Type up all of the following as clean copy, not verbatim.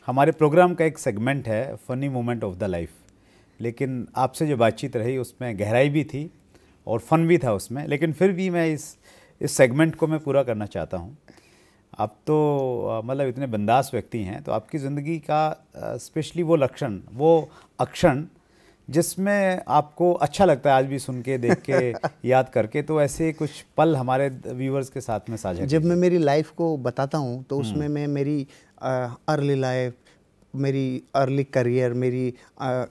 हमारे प्रोग्राम का एक सेगमेंट है funny moment of the life, लेकिन आपसे जो बातचीत रही उसमें गहराई भी थी और फन भी था उसमें, लेकिन फिर भी मैं इस सेगमेंट को मैं पूरा करना चाहता हूँ। आप तो मतलब इतने बिंदास व्यक्ति हैं, तो आपकी ज़िंदगी का स्पेशली वो लक्षण, वो अक्षण जिसमें आपको अच्छा लगता है आज भी सुन के, देख के, याद करके, तो ऐसे कुछ पल हमारे व्यूअर्स के साथ में साझा जब मैं मेरी लाइफ को बताता हूँ तो उसमें मैं मेरी अर्ली लाइफ, मेरी अर्ली करियर, मेरी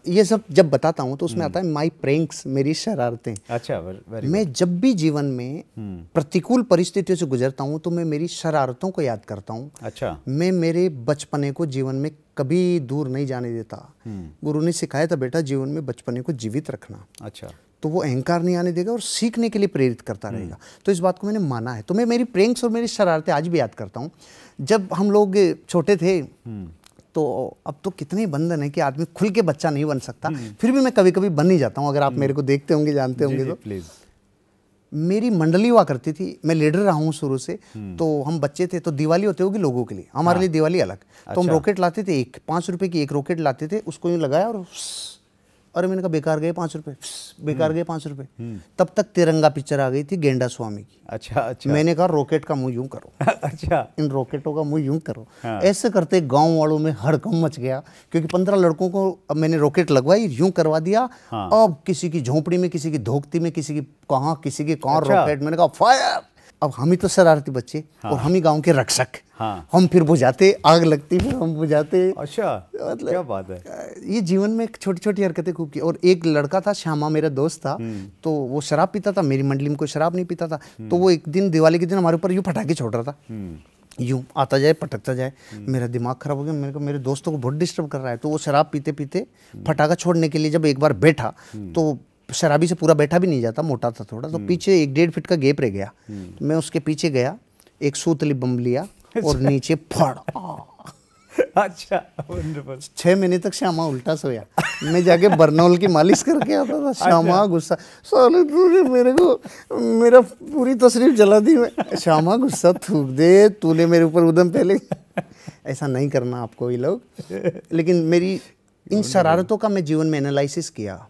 ये सब जब बताता हूँ तो उसमें आता है माई प्रैंक्स, मेरी शरारतें। अच्छा, वेरी मैं जब भी जीवन में प्रतिकूल परिस्थितियों से गुजरता हूँ तो मैं मेरी शरारतों को याद करता हूँ। अच्छा। मैं मेरे बचपने को जीवन में कभी दूर नहीं जाने देता। गुरु ने सिखाया था, बेटा जीवन में बचपने को जीवित रखना। अच्छा। तो वो अहंकार नहीं आने देगा और सीखने के लिए प्रेरित करता रहेगा। तो इस बात को मैंने माना है। तो मैं मेरी प्रैंक्स और मेरी शरारतें आज भी याद करता हूँ। जब हम लोग छोटे थे तो अब तो कितने बंधन है कि आदमी खुल के बच्चा नहीं बन सकता, फिर भी मैं कभी कभी बन ही जाता हूँ। अगर आप मेरे को देखते होंगे, जानते होंगे तो प्लीज। मेरी मंडली हुआ करती थी, मैं लीडर रहा हूँ शुरू से। तो हम बच्चे थे तो दिवाली होते होगी लोगों के लिए, हमारे लिए दिवाली अलग। तो हम रॉकेट लाते थे, 5 रुपए की एक रॉकेट लाते थे, उसको यूँ लगाया और अरे मैंने कहा बेकार गए 5 रुपए, बेकार गए 5 रुपए। तब तक तिरंगा पिक्चर आ गई थी गेंडा स्वामी की। अच्छा अच्छा। मैंने कहा रॉकेट का मुंह यूं करो। अच्छा। इन रॉकेटों का मुंह यूं करो। ऐसे करते गांव वालों में हड़कंप मच गया, क्योंकि 15 लड़कों को अब मैंने रॉकेट लगवाई, यूं करवा दिया। अब किसी की झोंपड़ी में, किसी की धोखती में, किसी की कहाँ रॉकेट। मैंने कहा फायर। अब हम ही तो शरारती बच्चे और हम ही गांव के रक्षक। हम फिर बुझाते, आग लगती फिर हम बुझाते। अच्छा, मतलब क्या बात है। ये जीवन में छोटी छोटी हरकतें खूब की। और एक लड़का था श्यामा, मेरा दोस्त था, तो वो शराब पीता था। मेरी मंडली में कोई शराब नहीं पीता था। तो वो एक दिन दिवाली के दिन हमारे ऊपर यूँ पटाखे छोड़ रहा था, यूँ आता जाए पटकता जाए। मेरा दिमाग खराब हो गया। मैंने कहा मेरे दोस्तों को बहुत डिस्टर्ब कर रहा है। तो वो शराब पीते पीते फटाखा छोड़ने के लिए जब एक बार बैठा तो शराबी से पूरा बैठा भी नहीं जाता, मोटा था थोड़ा, तो पीछे 1-1.5 फीट का गैप रह गया। मैं उसके पीछे गया, एक सूतली बम लिया और नीचे फड़। अच्छा, वंडरफुल। 6 महीने तक श्यामा उल्टा सोया। मैं जाके बर्नौल की मालिश करके आता था। श्यामा गुस्सा, साले तूने मेरे को मेरा पूरी तशरीफ जला दी। मैं श्यामा गुस्सा थूक दे, तूने मेरे ऊपर उदम पहले। ऐसा नहीं करना आपको ये लोग। लेकिन मेरी इन शरारतों का मैं जीवन में एनालिसिस किया।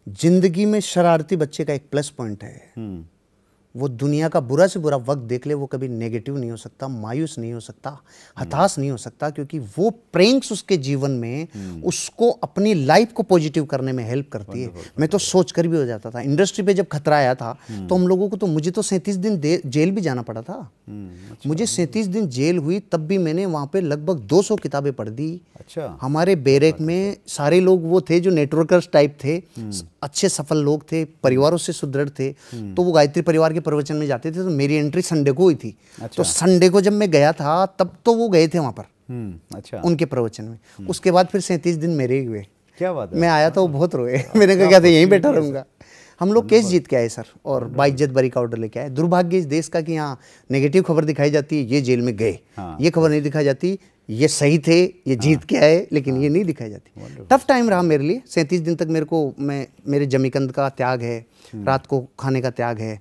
जिंदगी में शरारती बच्चे का एक प्लस पॉइंट है, वो दुनिया का बुरा से बुरा वक्त देख ले, वो कभी नेगेटिव नहीं हो सकता, मायूस नहीं हो सकता, हताश नहीं हो सकता, क्योंकि वो प्रैंक्स उसके जीवन में उसको अपनी लाइफ को पॉजिटिव करने में हेल्प करती है। मैं तो सोच कर भी हो जाता था। इंडस्ट्री पे जब खतरा आया था तो हम लोगों को तो, मुझे तो 37 दिन जेल भी जाना पड़ा था। मुझे 37 दिन जेल हुई, तब भी मैंने वहाँ पे लगभग 200 किताबें पढ़ दी। अच्छा। हमारे बैरक में सारे लोग वो थे जो नेटवर्कर्स टाइप थे, अच्छे सफल लोग थे, परिवारों से सुदृढ़ थे। तो वो गायत्री परिवार के प्रवचन में जाते थे। तो मेरी एंट्री संडे को हुई थी। अच्छा। तो संडे को जब मैं गया था तब तो वो गए थे वहाँ पर। अच्छा। उनके प्रवचन में। उसके बाद फिर 37 दिन मेरे ही हुए। क्या बात है। मैं आया था, वो बहुत रोए। मैंने कहा क्या था, यहीं बैठा रहूंगा। हम लोग केस जीत के आए सर, और बाइज्जत बरी का ऑर्डर लेके आए। दुर्भाग्य इस देश का कि यहाँ नेगेटिव खबर दिखाई जाती है, ये जेल में गए। ये खबर नहीं दिखाई जाती, ये सही थे, ये जीत के आए, लेकिन ये नहीं दिखाई जाती। टफ टाइम रहा मेरे लिए। 37 दिन तक मेरे को, मेरे जमीकंद का त्याग है, रात को खाने का त्याग है।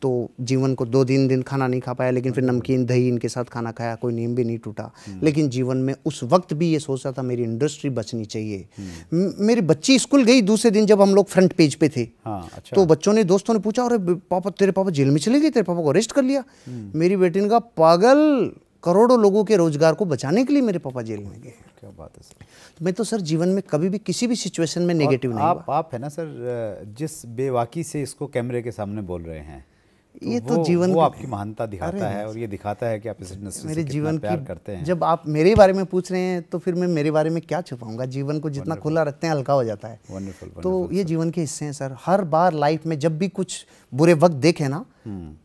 तो जीवन को 2-3 दिन खाना नहीं खा पाया, लेकिन फिर नमकीन दही इनके साथ खाना खाया, कोई नींद भी नहीं टूटा। लेकिन जीवन में उस वक्त भी ये सोचा था मेरी इंडस्ट्री बचनी चाहिए। मेरी बच्ची स्कूल गई दूसरे दिन, जब हम लोग फ्रंट पेज पे थे। अच्छा। तो बच्चों ने, दोस्तों ने पूछा, अरे पापा, तेरे पापा जेल में चले गए, तेरे पापा को अरेस्ट कर लिया। मेरी बेटी ने कहा, पागल, करोड़ों लोगों के रोजगार को बचाने के लिए मेरे पापा जेल में गए। क्या बात है सर। तो मैं तो सर जीवन में कभी भी किसी भी सिचुएशन में नेगेटिव नहीं हुआ। आप है ना सर, जिस बेवाकी से इसको कैमरे के सामने बोल रहे हैं, तो ये तो जीवन वो आपकी महानता दिखाता है, और ये दिखाता है कि आप इस इंडस्ट्री से कितना प्यार करते हैं। जब आप मेरे बारे में पूछ रहे हैं तो फिर मैं मेरे बारे में क्या छुपाऊंगा। जीवन को जितना खुला रखते हैं हल्का हो जाता है। वंडरफुल। तो ये जीवन के हिस्से हैं सर। हर बार लाइफ में जब भी कुछ बुरे वक्त देखे ना,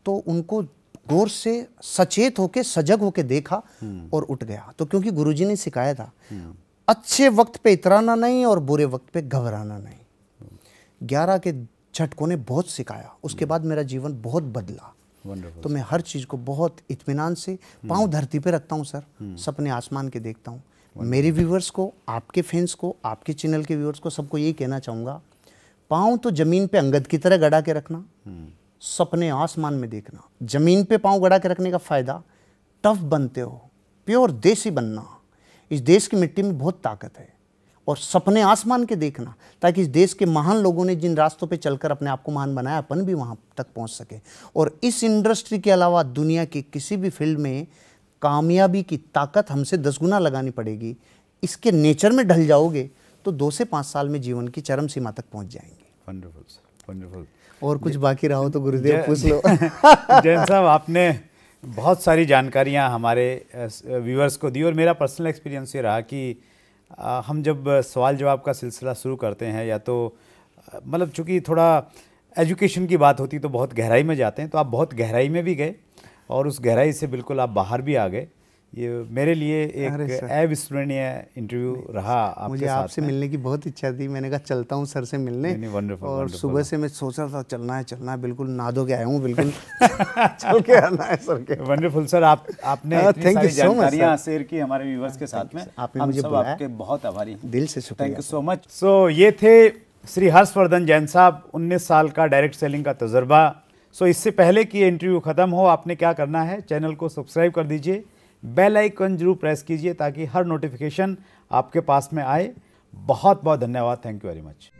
तो उनको गौर से सचेत होके, सजग होके देखा और उठ गया। तो क्योंकि गुरुजी ने सिखाया था, अच्छे वक्त पे इतराना नहीं और बुरे वक्त पे घबराना नहीं। 11 के झटकों ने बहुत सिखाया। उसके बाद मेरा जीवन बहुत बदला। तो मैं हर चीज़ को बहुत इत्मीनान से, पाँव धरती पे रखता हूँ सर, सपने आसमान के देखता हूँ। मेरे व्यूवर्स को, आपके फैंस को, आपके चैनल के व्यूवर्स को, सबको यही कहना चाहूँगा, पाँव तो जमीन पे अंगद की तरह गड़ा के रखना, सपने आसमान में देखना। जमीन पे पाँव गड़ा के रखने का फायदा, टफ बनते हो, प्योर देसी बनना, इस देश की मिट्टी में बहुत ताकत है, और सपने आसमान के देखना, ताकि इस देश के महान लोगों ने जिन रास्तों पे चलकर अपने आप को महान बनाया, अपन भी वहाँ तक पहुँच सके। और इस इंडस्ट्री के अलावा दुनिया की किसी भी फील्ड में कामयाबी की ताकत हमसे 10 गुना लगानी पड़ेगी। इसके नेचर में ढल जाओगे तो 2 से 5 साल में जीवन की चरम सीमा तक पहुँच जाएंगे। Wonderful sir, wonderful. और कुछ बाकी रहा हो तो गुरुदेव पूछ लो। जैन साहब, आपने बहुत सारी जानकारियाँ हमारे व्यूअर्स को दी, और मेरा पर्सनल एक्सपीरियंस ये रहा कि हम जब सवाल जवाब का सिलसिला शुरू करते हैं, या तो मतलब चूँकि थोड़ा एजुकेशन की बात होती तो बहुत गहराई में जाते हैं, तो आप बहुत गहराई में भी गए और उस गहराई से बिल्कुल आप बाहर भी आ गए। ये मेरे लिए एक अविस्मरणीय इंटरव्यू रहा आपके मुझे साथ आपसे मिलने की बहुत इच्छा थी। मैंने कहा चलता हूँ सर से मिलने। और सुबह से मैं सोच रहा था चलना है, बिल्कुल नादो के आया हूँ, बिल्कुल चल के आना है सर के। वंडरफुल सर, आपने इतनी सारी जानकारियाँ शेयर की हमारे व्यूअर्स के साथ में। आपने मुझे बुलाया, आपके बहुत आभारी, दिल से शुक्रिया, थैंक यू सो मच। सो ये थे श्री हर्षवर्धन जैन साहब, 19 साल का डायरेक्ट सेलिंग का तजुर्बा। सो इससे पहले कि ये इंटरव्यू ख़त्म हो, आपने क्या करना है, चैनल को सब्सक्राइब कर दीजिए, बेल आइकन जरूर प्रेस कीजिए ताकि हर नोटिफिकेशन आपके पास में आए। बहुत बहुत धन्यवाद, थैंक यू वेरी मच।